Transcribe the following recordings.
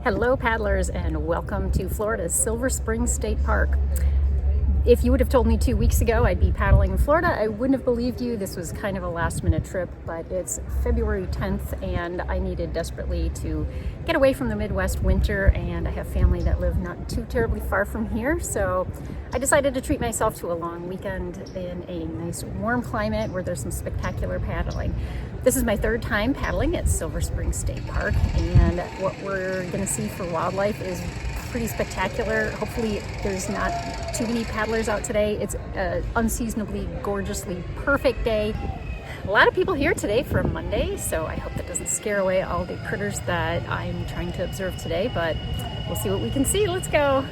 Hello paddlers, and welcome to Florida's Silver Spring State Park. If you would have told me 2 weeks ago I'd be paddling in Florida, I wouldn't have believed you. This was kind of a last minute trip, but it's February 10th and I needed desperately to get away from the Midwest winter, and I have family that live not too terribly far from here, so I decided to treat myself to a long weekend in a nice warm climate where there's some spectacular paddling. This is my third time paddling at Silver Spring State Park, and what we're going to see for wildlife is pretty spectacular. Hopefully there's not too many paddlers out today. It's an unseasonably, gorgeously perfect day. A lot of people here today for a Monday, so I hope that doesn't scare away all the critters that I'm trying to observe today, but we'll see what we can see. Let's go.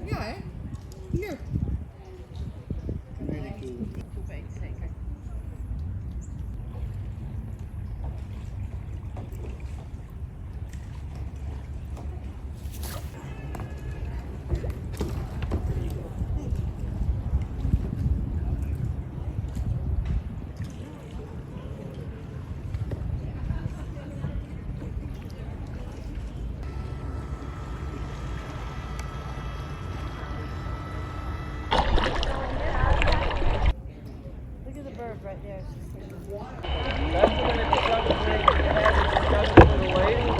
Ja, hè? Hier. Zeker. Right there. That's the minute the truck is ready to have it for the lady.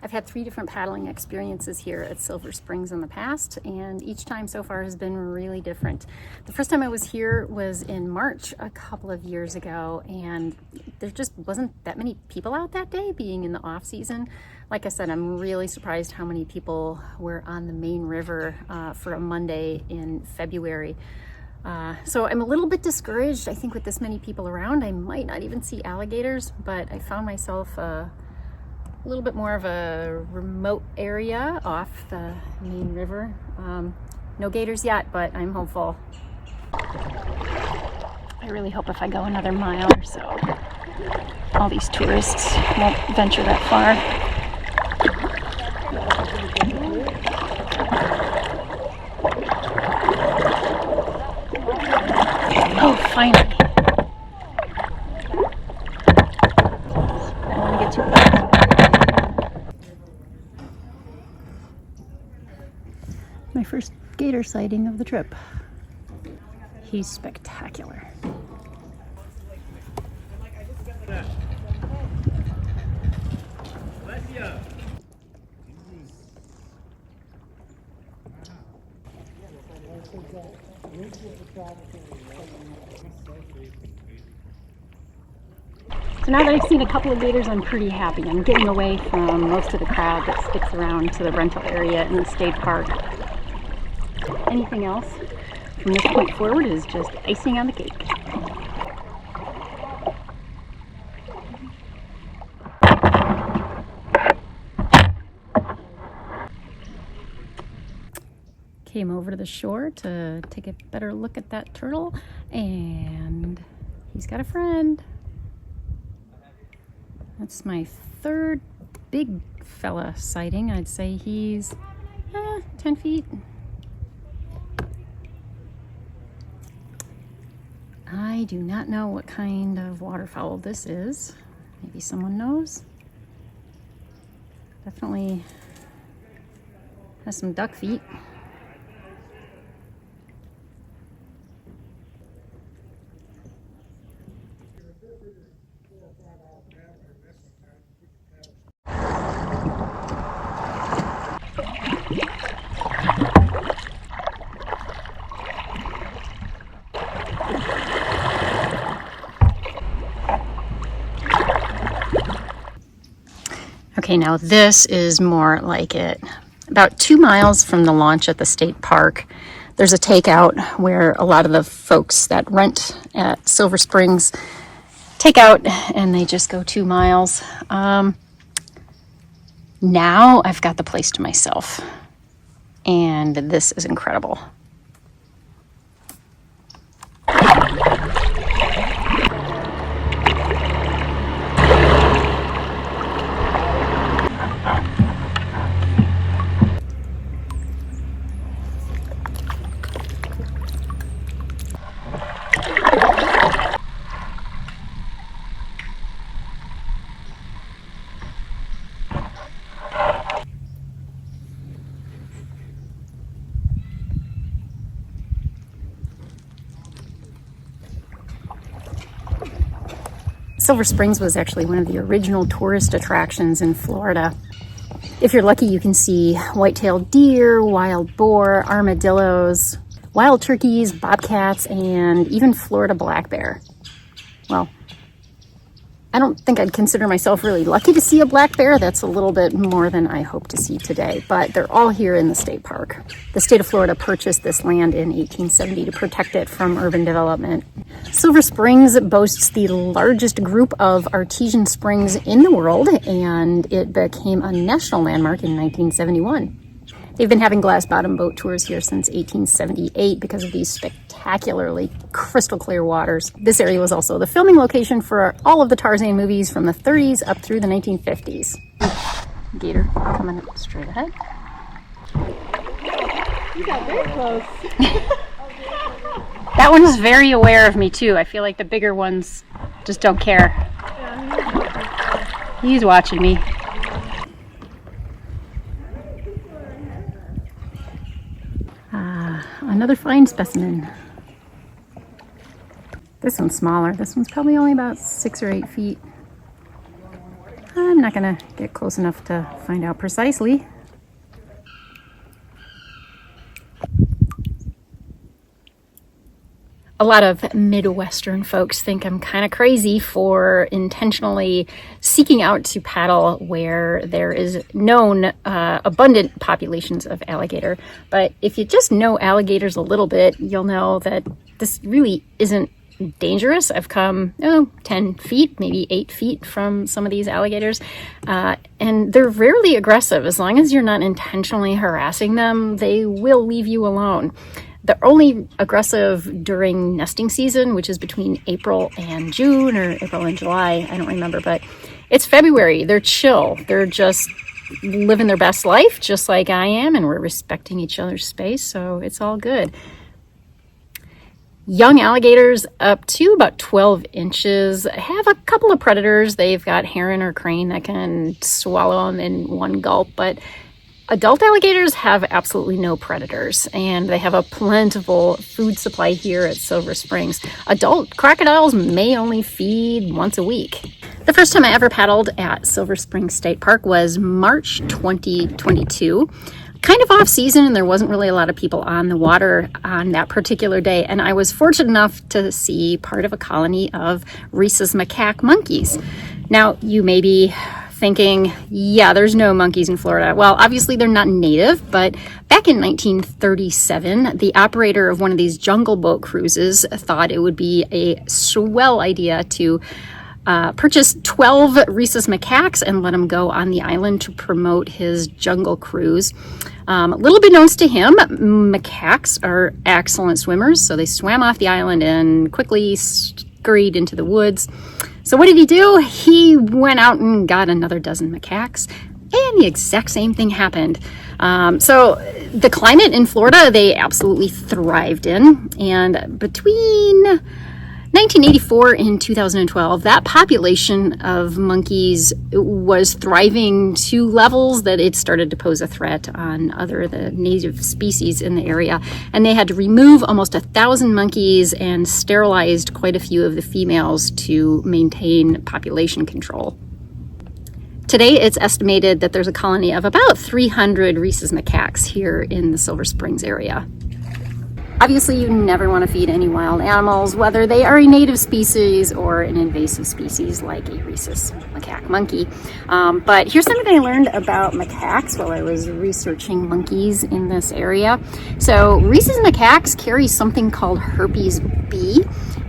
I've had 3 different paddling experiences here at Silver Springs in the past, and each time so far has been really different. The first time I was here was in March a couple of years ago, and there just wasn't that many people out that day, being in the off season. Like I said, I'm really surprised how many people were on the main river for a Monday in February. So I'm a little bit discouraged. I think with this many people around, I might not even see alligators, but I found myself a little bit more of a remote area off the main river. No gators yet, but I'm hopeful. I really hope if I go another mile or so, all these tourists won't venture that far. Oh, finally. I don't want to get too close. My first gator bear sighting of the trip. He's spectacular. So now that I've seen a couple of gators, I'm pretty happy. I'm getting away from most of the crowd that sticks around to the rental area in the state park. Anything else from this point forward is just icing on the cake. Came over to the shore to take a better look at that turtle, and he's got a friend. That's my third big fella sighting. I'd say he's 10 feet. I do not know what kind of waterfowl this is. Maybe someone knows. Definitely has some duck feet. Okay, now this is more like it. About 2 miles from the launch at the state park, there's a takeout where a lot of the folks that rent at Silver Springs take out, and they just go 2 miles. Now I've got the place to myself, and this is incredible. Silver Springs was actually one of the original tourist attractions in Florida. If you're lucky, you can see white-tailed deer, wild boar, armadillos, wild turkeys, bobcats, and even Florida black bear. Well, I don't think I'd consider myself really lucky to see a black bear. That's a little bit more than I hope to see today, but they're all here in the state park. The state of Florida purchased this land in 1870 to protect it from urban development. Silver Springs boasts the largest group of artesian springs in the world, and it became a national landmark in 1971. They've been having glass bottom boat tours here since 1878 because of these spectacularly crystal clear waters. This area was also the filming location for all of the Tarzan movies from the 30s up through the 1950s. Gator coming straight ahead. You got very close. That one's very aware of me too. I feel like the bigger ones just don't care. He's watching me. Another fine specimen. This one's smaller. This one's probably only about 6 or 8 feet. I'm not gonna get close enough to find out precisely. A lot of Midwestern folks think I'm kind of crazy for intentionally seeking out to paddle where there is known abundant populations of alligator. But if you just know alligators a little bit, you'll know that this really isn't dangerous. I've come 10 feet, maybe 8 feet from some of these alligators, and they're rarely aggressive. As long as you're not intentionally harassing them, they will leave you alone. They're only aggressive during nesting season, which is between April and June, or April and July. I don't remember, but it's February. They're chill. They're just living their best life, just like I am, and we're respecting each other's space, so it's all good. Young alligators up to about 12 inches have a couple of predators. They've got heron or crane that can swallow them in one gulp, but Adult alligators have absolutely no predators, and they have a plentiful food supply here at Silver Springs. Adult crocodiles may only feed once a week. The first time I ever paddled at Silver Springs State Park was March 2022. Kind of off season, and there wasn't really a lot of people on the water on that particular day, and I was fortunate enough to see part of a colony of rhesus macaque monkeys. Now, you may be thinking, yeah, there's no monkeys in Florida. Well, obviously they're not native, but back in 1937, the operator of one of these jungle boat cruises thought it would be a swell idea to purchase 12 rhesus macaques and let them go on the island to promote his jungle cruise. A little bit known to him, macaques are excellent swimmers, so they swam off the island and quickly scurried into the woods. So what did he do? He went out and got another dozen macaques, and the exact same thing happened. So the climate in Florida, they absolutely thrived in, and between 1984 and 2012, that population of monkeys was thriving to levels that it started to pose a threat on the native species in the area. And they had to remove almost 1,000 monkeys and sterilized quite a few of the females to maintain population control. Today, it's estimated that there's a colony of about 300 rhesus macaques here in the Silver Springs area. Obviously, you never want to feed any wild animals, whether they are a native species or an invasive species like a rhesus macaque monkey. But here's something I learned about macaques while I was researching monkeys in this area. So rhesus macaques carry something called herpes B,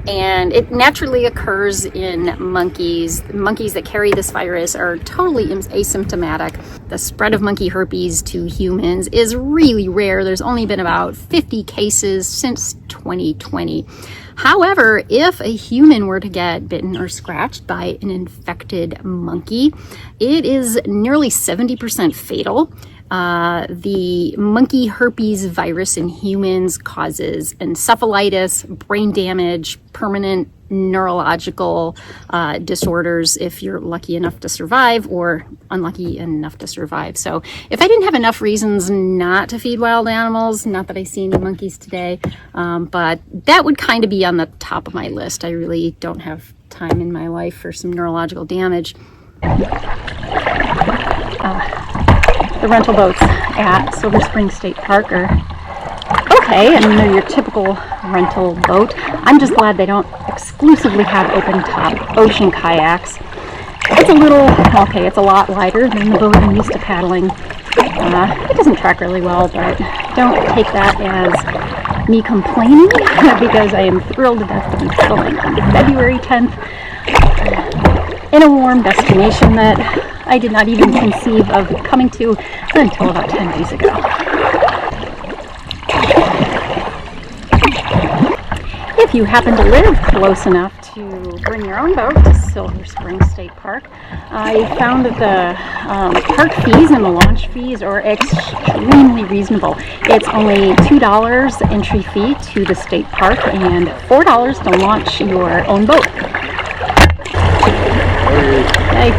and it naturally occurs in monkeys. Monkeys that carry this virus are totally asymptomatic. The spread of monkey herpes to humans is really rare. There's only been about 50 cases since 2020. However, if a human were to get bitten or scratched by an infected monkey, it is nearly 70% fatal. The monkey herpes virus in humans causes encephalitis, brain damage, permanent neurological disorders if you're lucky enough to survive or unlucky enough to survive. So if I didn't have enough reasons not to feed wild animals, not that I see any monkeys today, but that would kind of be on the top of my list. I really don't have time in my life for some neurological damage. The rental boats at Silver Springs State Park are okay. I mean, they're your typical rental boat. I'm just glad they don't exclusively have open top ocean kayaks. It's it's a lot lighter than the boat I'm used to paddling. It doesn't track really well, but don't take that as me complaining because I am thrilled to death to be sailing on February 10th in a warm destination that I did not even conceive of coming to until about 10 days ago. If you happen to live close enough to bring your own boat to Silver Springs State Park, I found that the park fees and the launch fees are extremely reasonable. It's only $2 entry fee to the state park and $4 to launch your own boat. Hey.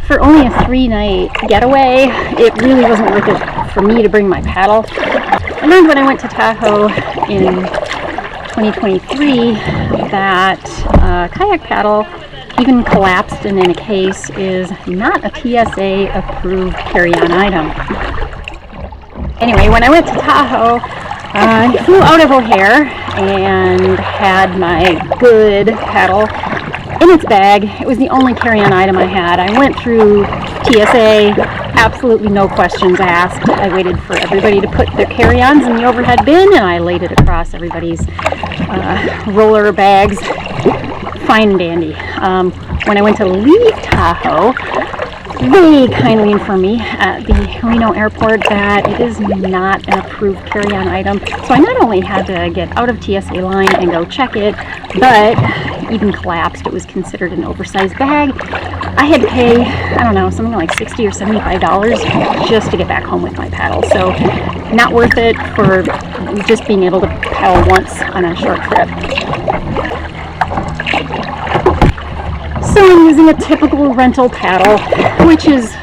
For only a 3-night getaway, it really wasn't worth it for me to bring my paddle. I learned when I went to Tahoe in 2023 that kayak paddle, even collapsed and in a case, is not a TSA approved carry-on item. Anyway, when I went to Tahoe, I flew out of O'Hare and had my good paddle in its bag. It was the only carry-on item I had. I went through TSA, absolutely no questions asked. I waited for everybody to put their carry-ons in the overhead bin, and I laid it across everybody's roller bags. Fine and dandy. When I went to leave Tahoe, they kindly informed me at the Reno airport that it is not an approved carry-on item. So I not only had to get out of TSA line and go check it, but even collapsed, it was considered an oversized bag. I had to pay, I don't know, something like $60 or $75 just to get back home with my paddle. So not worth it for just being able to paddle once on a short trip. So I'm using a typical rental paddle, which is,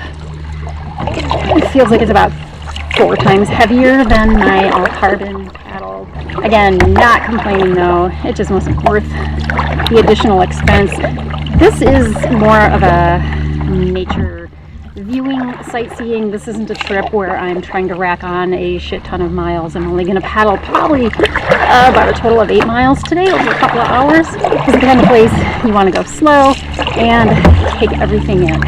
it feels like it's about 4 times heavier than my all-carbon paddle. Again, not complaining though, it just wasn't worth the additional expense. This is more of a nature viewing, sightseeing. This isn't a trip where I'm trying to rack on a shit ton of miles. I'm only going to paddle probably about a total of 8 miles today over a couple of hours. This is the kind of place you want to go slow and take everything in.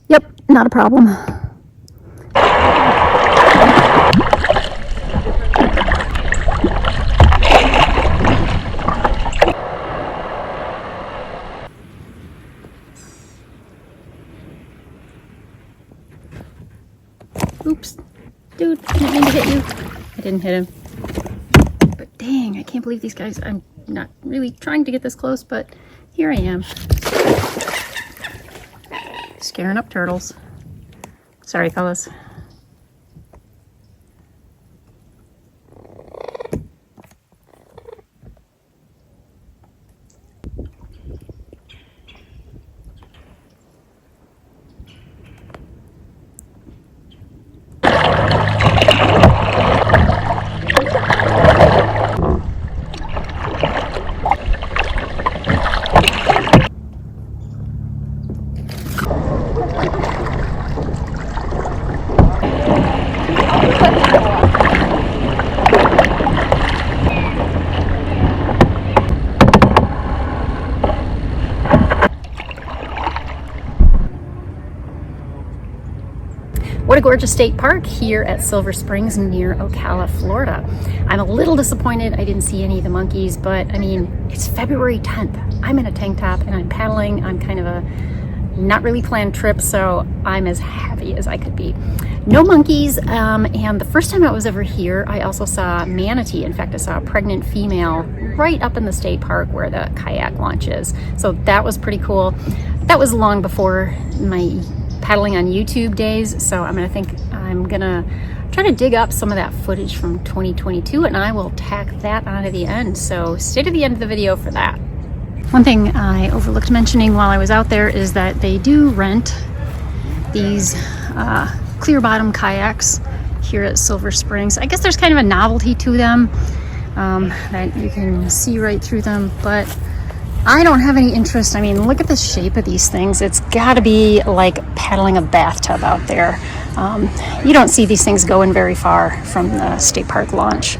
Yep, not a problem. Oops. Dude, I didn't mean to hit you. I didn't hit him. But dang, I can't believe these guys. I'm not really trying to get this close, but here I am. Scaring up turtles. Sorry, fellas. What a gorgeous state park here at Silver Springs near Ocala, Florida. I'm a little disappointed I didn't see any of the monkeys, but I mean, it's February 10th. I'm in a tank top and I'm paddling. I'm kind of a not really planned trip, so I'm as happy as I could be. No monkeys, and the first time I was ever here, I also saw manatee. In fact, I saw a pregnant female right up in the state park where the kayak launch is. So that was pretty cool. That was long before my paddling on YouTube days, so I'm gonna try to dig up some of that footage from 2022 and I will tack that onto the end, so stay to the end of the video for that. One thing I overlooked mentioning while I was out there is that they do rent these clear bottom kayaks here at Silver Springs. I guess there's kind of a novelty to them, that you can see right through them, but I don't have any interest. I mean, look at the shape of these things. It's got to be like paddling a bathtub out there. You don't see these things going very far from the state park launch.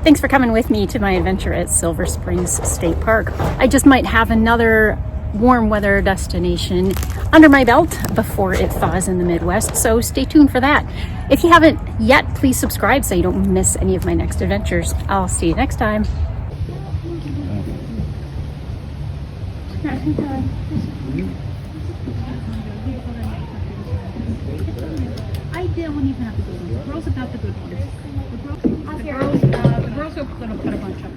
Thanks for coming with me to my adventure at Silver Springs State Park. I just might have another warm weather destination under my belt before it thaws in the Midwest, so stay tuned for that. If you haven't yet, please subscribe so you don't miss any of my next adventures. I'll see you next time. I don't even have to go. The girls have got the good ones. The girls will put a bunch up.